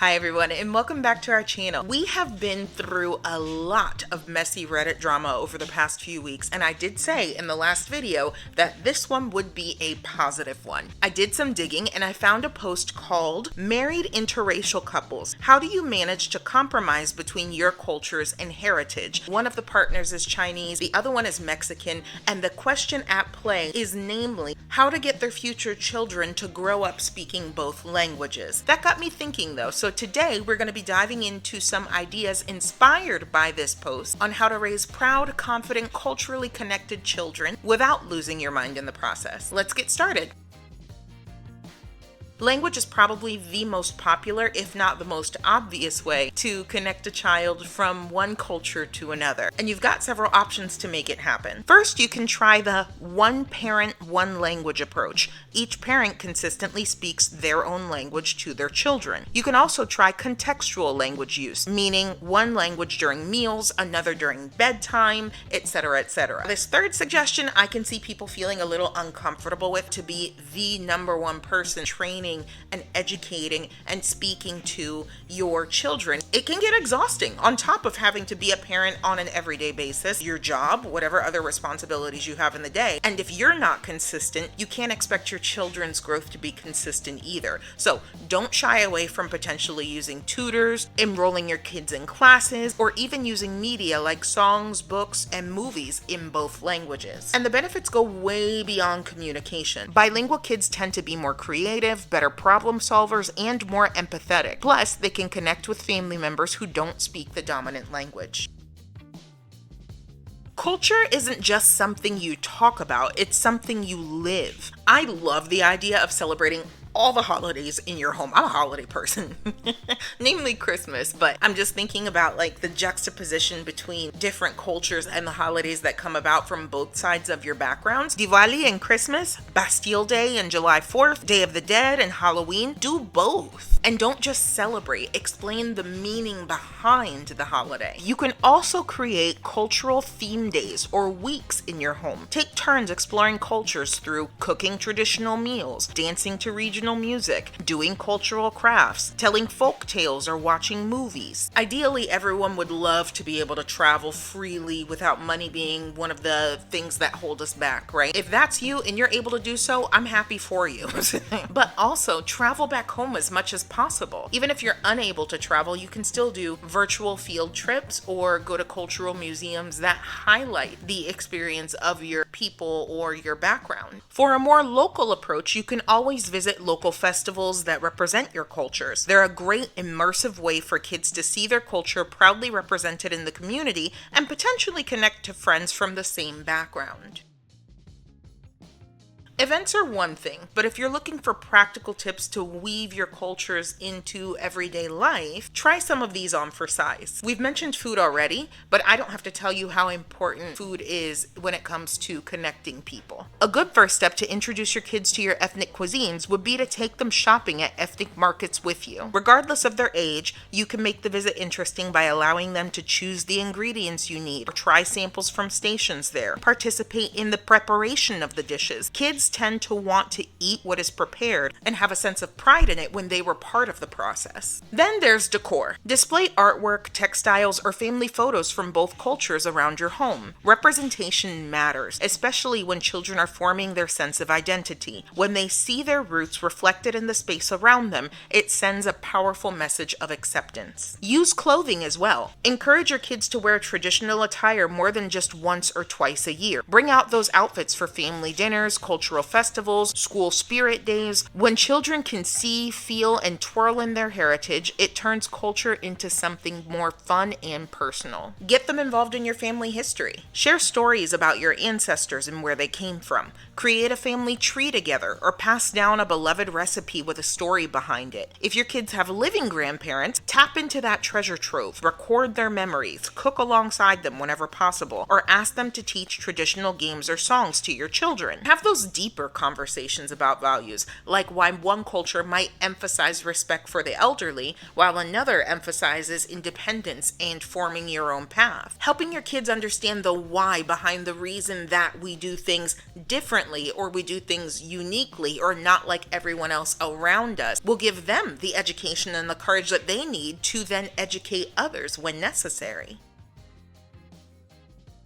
Hi everyone, and welcome back to our channel. We have been through a lot of messy Reddit drama over the past few weeks, and I did say in the last video that this one would be a positive one. I did some digging and I found a post called Married Interracial Couples. How do you manage to compromise between your cultures and heritage? One of the partners is Chinese, the other one is Mexican, and the question at play is namely how to get their future children to grow up speaking both languages. That got me thinking though, so today we're going to be diving into some ideas inspired by this post on how to raise proud, confident, culturally connected children without losing your mind in the process. Let's get started. Language is probably the most popular, if not the most obvious way to connect a child from one culture to another. And you've got several options to make it happen. First, you can try the one parent, one language approach. Each parent consistently speaks their own language to their children. You can also try contextual language use, meaning one language during meals, another during bedtime, etc., etc. This third suggestion I can see people feeling a little uncomfortable with, to be the number one person training and educating and speaking to your children. It can get exhausting on top of having to be a parent on an everyday basis, your job, whatever other responsibilities you have in the day. And if you're not consistent, you can't expect your children's growth to be consistent either. So don't shy away from potentially using tutors, enrolling your kids in classes, or even using media like songs, books, and movies in both languages. And the benefits go way beyond communication. Bilingual kids tend to be more creative, better problem solvers, and more empathetic. Plus, they can connect with family members who don't speak the dominant language. Culture isn't just something you talk about, it's something you live. I love the idea of celebrating all the holidays in your home. I'm a holiday person, namely Christmas, but I'm just thinking about like the juxtaposition between different cultures and the holidays that come about from both sides of your backgrounds. Diwali and Christmas, Bastille Day and July 4th, Day of the Dead and Halloween. Do both. And don't just celebrate, explain the meaning behind the holiday. You can also create cultural theme days or weeks in your home. Take turns exploring cultures through cooking traditional meals, dancing to regional music, doing cultural crafts, telling folk tales, or watching movies. Ideally, everyone would love to be able to travel freely without money being one of the things that hold us back, right? If that's you and you're able to do so, I'm happy for you. But also, travel back home as much as possible. Even if you're unable to travel, you can still do virtual field trips or go to cultural museums that highlight the experience of your people or your background. For a more local approach, you can always visit local festivals that represent your cultures. They're a great immersive way for kids to see their culture proudly represented in the community and potentially connect to friends from the same background. Events are one thing, but if you're looking for practical tips to weave your cultures into everyday life, try some of these on for size. We've mentioned food already, but I don't have to tell you how important food is when it comes to connecting people. A good first step to introduce your kids to your ethnic cuisines would be to take them shopping at ethnic markets with you. Regardless of their age, you can make the visit interesting by allowing them to choose the ingredients you need, or try samples from stations there. Participate in the preparation of the dishes. Kids tend to want to eat what is prepared and have a sense of pride in it when they were part of the process. Then there's decor. Display artwork, textiles, or family photos from both cultures around your home. Representation matters, especially when children are forming their sense of identity. When they see their roots reflected in the space around them, it sends a powerful message of acceptance. Use clothing as well. Encourage your kids to wear traditional attire more than just once or twice a year. Bring out those outfits for family dinners, cultural festivals, school spirit days. When children can see, feel, and twirl in their heritage, it turns culture into something more fun and personal. Get them involved in your family history. Share stories about your ancestors and where they came from. Create a family tree together, or pass down a beloved recipe with a story behind it. If your kids have living grandparents, tap into that treasure trove. Record their memories, cook alongside them whenever possible, or ask them to teach traditional games or songs to your children. Have those deep deeper conversations about values, like why one culture might emphasize respect for the elderly, while another emphasizes independence and forming your own path. Helping your kids understand the why behind the reason that we do things differently or we do things uniquely or not like everyone else around us will give them the education and the courage that they need to then educate others when necessary.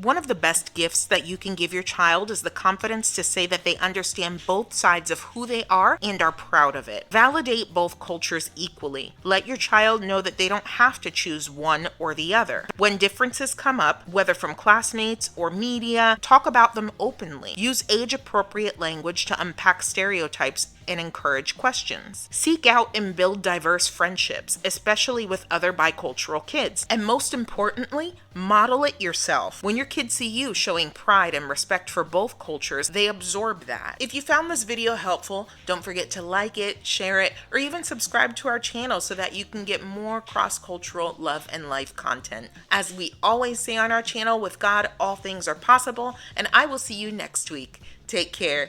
One of the best gifts that you can give your child is the confidence to say that they understand both sides of who they are and are proud of it. Validate both cultures equally. Let your child know that they don't have to choose one or the other. When differences come up, whether from classmates or media, talk about them openly. Use age-appropriate language to unpack stereotypes and encourage questions. Seek out and build diverse friendships, especially with other bicultural kids. And most importantly, model it yourself. When your kids see you showing pride and respect for both cultures, they absorb that. If you found this video helpful, don't forget to like it, share it, or even subscribe to our channel so that you can get more cross-cultural love and life content. As we always say on our channel, with God, all things are possible, and I will see you next week. Take care.